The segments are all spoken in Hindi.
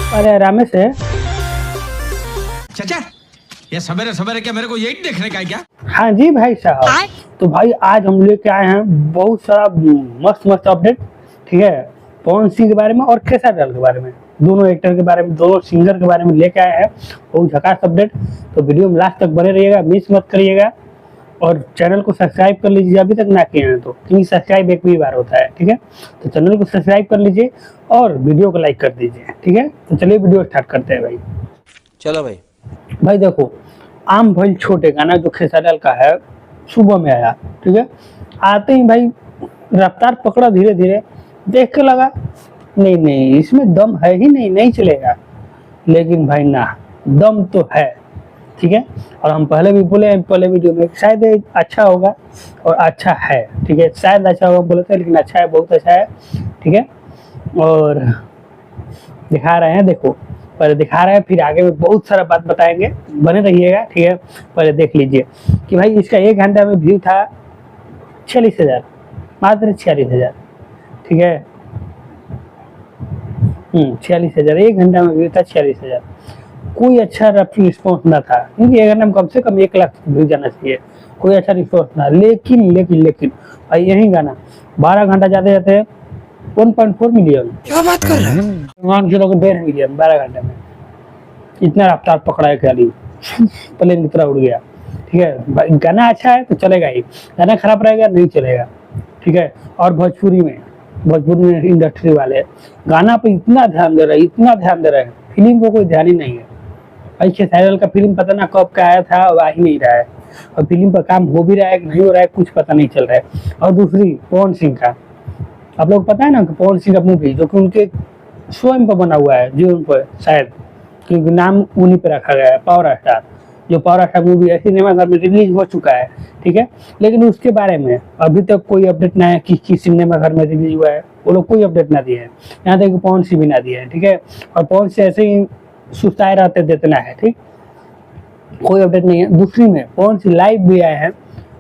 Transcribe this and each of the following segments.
अरे रमेश है। चाचा ये सवेरे सवेरे क्या मेरे को यही देखने का है क्या? हाँ जी भाई साहब, तो भाई आज हम लेके आए हैं बहुत सारा मस्त मस्त अपडेट। ठीक है, पवन सिंह के बारे में और खेसारी लाल के बारे में, दोनों एक्टर के बारे में, दोनों सिंगर के बारे में लेके आए हैं बहुत झकास अपडेट। तो वीडियो में लास्ट तक बने रहिएगा, मिस मत करिएगा और चैनल को सब्सक्राइब कर लीजिए अभी तक ना किए हैं तो, क्योंकि सब्सक्राइब एक भी बार होता है। ठीक है, तो चैनल को सब्सक्राइब कर लीजिए और वीडियो को लाइक कर दीजिए। ठीक है, तो चलिए वीडियो स्टार्ट करते हैं भाई। चलो भाई। भाई देखो, आम भइल छोटे गाना जो खेसारी लाल का है सुबह में आया। ठीक है, आते ही भाई रफ्तार पकड़ा धीरे धीरे, देख के लगा नहीं नहीं इसमें दम है ही नहीं, नहीं चलेगा। लेकिन भाई ना, दम तो है। ठीक है, और हम पहले भी बोले हैं पहले वीडियो में शायद अच्छा होगा और अच्छा है। ठीक है, शायद अच्छा होगा बोले थे, लेकिन अच्छा है, बहुत अच्छा है। ठीक है, और दिखा रहे हैं, देखो पहले दिखा रहे हैं फिर आगे में बहुत सारा बात बताएंगे, बने रहिएगा। ठीक है, पहले देख लीजिए कि भाई इसका 1 घंटा में व्यू था 46,000, मात्र 46,000। ठीक है, 46,000 1 घंटा में व्यू था 46,000। कोई अच्छा रिस्पॉन्स ना था, क्योंकि 1 घंटा में कम से कम 1 लाख व्यू जाना चाहिए। कोई अच्छा रिस्पॉन्स ना, लेकिन लेकिन लेकिन भाई यही गाना 12 घंटा जाते जाते 1.4 मिलियन, क्या बात कर रहे हैं? 1.5 मिलियन 12 घंटे में। इतना रफ्तार पकड़ा है खाली प्लेन की तरह उड़ गया। ठीक है, गाना अच्छा है तो चलेगा ही, गाना खराब रहेगा नहीं चलेगा। ठीक है, और भोजपुरी में इंडस्ट्री वाले गाना पे इतना ध्यान दे रहे हैं, इतना ध्यान दे रहे हैं, फिल्म को कोई ध्यान ही नहीं है। भाई खेसारी लाल का फिल्म पता ना कब का आया था और आ ही नहीं रहा है, और फिल्म पर काम हो भी रहा है कि नहीं हो रहा है कुछ पता नहीं चल रहा है। और दूसरी पवन सिंह का, आप लोग पता है ना कि पवन सिंह का मूवी जो कि उनके स्वयं पर बना हुआ है जीवन पर शायद, क्योंकि नाम उन्हीं पे रखा गया है पावर स्टार, जो पावर स्टार मूवी है सिनेमाघर में रिलीज हो चुका है। ठीक है, लेकिन उसके बारे में अभी तक कोई अपडेट ना है कि किस सिनेमाघर में रिलीज हुआ है, वो लोग कोई अपडेट ना दिए है, यहाँ तक पवन सिंह भी ना दिए है। ठीक है, और पवन सिंह ऐसे ही सुस्ताए रहते देते ना है। ठीक, कोई अपडेट नहीं है। दूसरी में पवन सिंह लाइव भी आए हैं,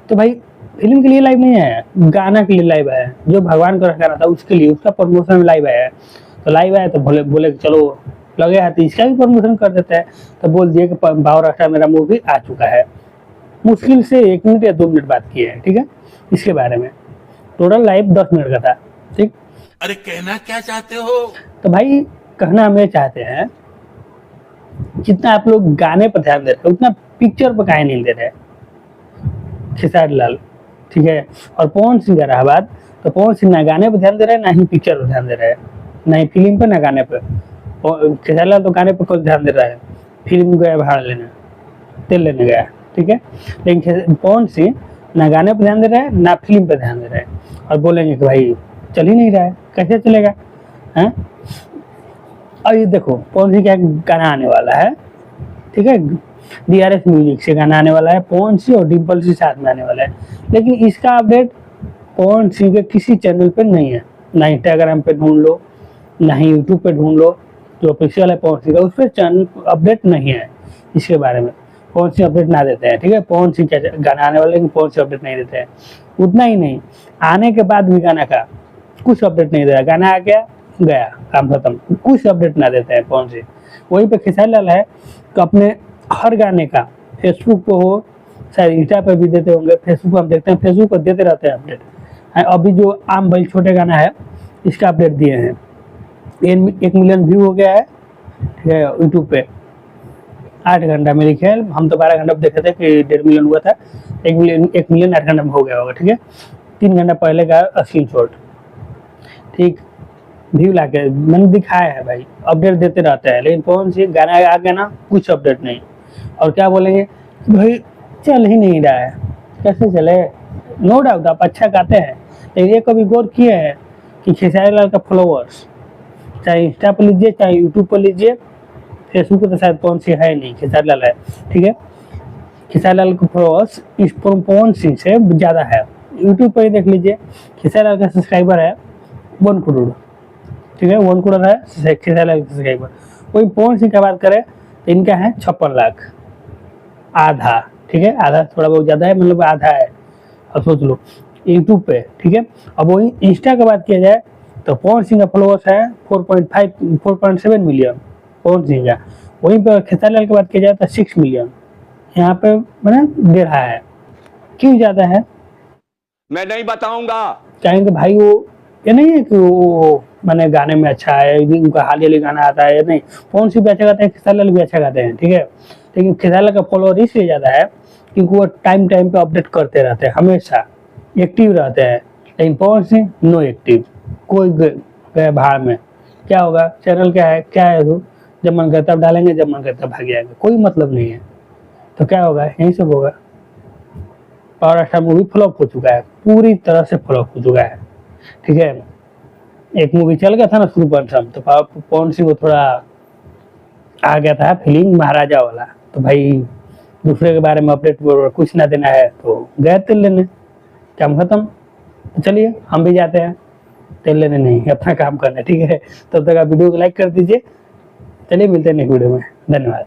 तो भाई फिल्म के लिए लाइव नहीं आया, गाना के लिए लाइव आया है, जो भगवान का गाना था उसके लिए, उसका प्रमोशन में लाइव आया है। तो लाइव आया तो बोले बोले चलो लगे हाथ इसका भी प्रमोशन कर देते हैं। तो बोल दिए कि पावर स्टार मेरा मूवी आ चुका है। मुश्किल से 1 मिनट या 2 मिनट बात किए हैं। ठीक है, इसके बारे में टोटल लाइव 10 मिनट का था। ठीक, अरे कहना क्या चाहते हो? तो भाई कहना हम ये चाहते हैं, जितना आप लोग गाने पर ध्यान दे रहे हैं उतना पिक्चर पर काहे नहीं दे रहे खेसारी लाल। ठीक है, और पवन सिंह का रहा बात, तो पवन सिंह ना गाने पर ध्यान दे रहे हैं, ना ही पिक्चर पर ध्यान दे रहे हैं, ना ही फिल्म पर ना गाने पर। खेसारी लाल तो गाने पर कोई ध्यान दे रहा है, फिल्म गया भाड़ लेने, तेल लेने गया। ठीक है, लेकिन पवन सिंह ना गाने पर ध्यान दे रहा है ना फिल्म पर ध्यान दे रहा है, और बोलेंगे कि भाई चल ही नहीं रहा है, कैसे चलेगा है। और ये देखो पवन सिंह का गाना आने वाला है। ठीक है, DRS म्यूजिक से गाना आने वाला है, पवन सिंह और डिम्पल सिंह साथ में आने वाला है। लेकिन इसका अपडेट पवन सिंह के किसी चैनल पे नहीं है, ना इंस्टाग्राम पे ढूंढ लो, ना ही यूट्यूब पे ढूंढ लो, जो ऑफिशियल है पवन सिंह का उस पर चैनल अपडेट नहीं है। इसके बारे में पवन सिंह अपडेट ना देते हैं। ठीक है, पवन सिंह का गाना आने वाला है लेकिन पवन सिंह अपडेट नहीं देते हैं। उतना ही नहीं, आने के बाद भी गाना का कुछ अपडेट नहीं दे रहा, गाना आ गया गया काम खत्म, कुछ अपडेट ना देते हैं पवन सिंह। वहीं पे खेसारी लाल है तो अपने हर गाने का फेसबुक पे हो, शायद इंस्टा पे भी देते होंगे, फेसबुक पर हम देखते हैं, फेसबुक पर देते रहते हैं अपडेट। अभी जो आम भइल छोटे गाना है इसका अपडेट दिए हैं, 1 मिलियन व्यू हो गया है। ठीक है, यूट्यूब पे 8 घंटा मेरे ख्याल, हम तो 12 घंटा देखे थे कि 1.5 मिलियन हुआ था, 1 मिलियन 8 घंटा में हो गया होगा। ठीक है, 3 घंटा पहले का स्क्रीन शॉट। ठीक, व्यू लाके मैंने दिखाया है भाई, अपडेट देते रहते हैं, लेकिन पवन सिंह गाना आ गया ना कुछ अपडेट नहीं। और क्या बोलेंगे भाई चल ही नहीं रहा है, कैसे चले। नो डाउट आप अच्छा गाते हैं, लेकिन ये कभी गौर किए हैं कि खेसारी लाल का फॉलोअर्स चाहे इंस्टा पर लीजिए चाहे यूट्यूब पर लीजिए, फेसबुक पर तो शायद पवन सिंह है नहीं, खेसारी लाल है। ठीक है, खेसारी लाल का फॉलोअर्स इस पवन सिंह से ज़्यादा है। यूट्यूब पर ही देख लीजिए, खेसारी लाल का सब्सक्राइबर है 1 करोड़। ठीक है, 1 करोड़ है खेसारी लाल का सब्सक्राइबर। वही पवन सिंह की बात करें तो इनका है 56 लाख, आधा। ठीक है, आधा थोड़ा बहुत ज़्यादा है, मतलब आधा है। अब सोच लो यूट्यूब पे। ठीक है, अब वही इंस्टा की बात किया जाए तो पवन सिंह का फॉलोअर्स है 4.7 मिलियन। पवन सिंह का। वहीं पर खेसारी लाल की बात की जाए तो 6 मिलियन, यहाँ पे मैंने दे रहा है। क्यों ज्यादा है? मैं नहीं बताऊंगा। कहेंगे भाई वो ये नहीं है कि वो मैंने गाने में अच्छा है, उनका हाल गाना आता है, नहीं। पवन सिंह भी अच्छा गाते हैं, खेसारी लाल भी अच्छा गाते हैं, ठीक है। लेकिन खेसारी लाल का फॉलोअर इसलिए ज्यादा है क्योंकि वो टाइम टाइम पे अपडेट करते रहते हैं, हमेशा एक्टिव रहते हैं। लेकिन पवन सिंह नो एक्टिव, कोई गए भाड़ में। क्या होगा? चैनल क्या है वो, जब मन करता है डालेंगे, जब मन करता है भाग जाएंगे, कोई मतलब नहीं है। तो क्या होगा? यही सब होगा। पावर स्टार मूवी फ्लॉप हो चुका है, पूरी तरह से फ्लॉप हो चुका है, ठीक है। एक मूवी चल गया था ना सूर्यवंशम, तो पवन सिंह को थोड़ा आ गया था फीलिंग महाराजा वाला, तो भाई दूसरे के बारे में अपडेट कुछ ना देना है तो गए तेल लेने, काम खत्म। तो चलिए हम भी जाते हैं तेल लेने, नहीं अपना काम करना, ठीक है। तब तक आप वीडियो को लाइक कर दीजिए। चलिए मिलते हैं नेक्स्ट वीडियो में, धन्यवाद।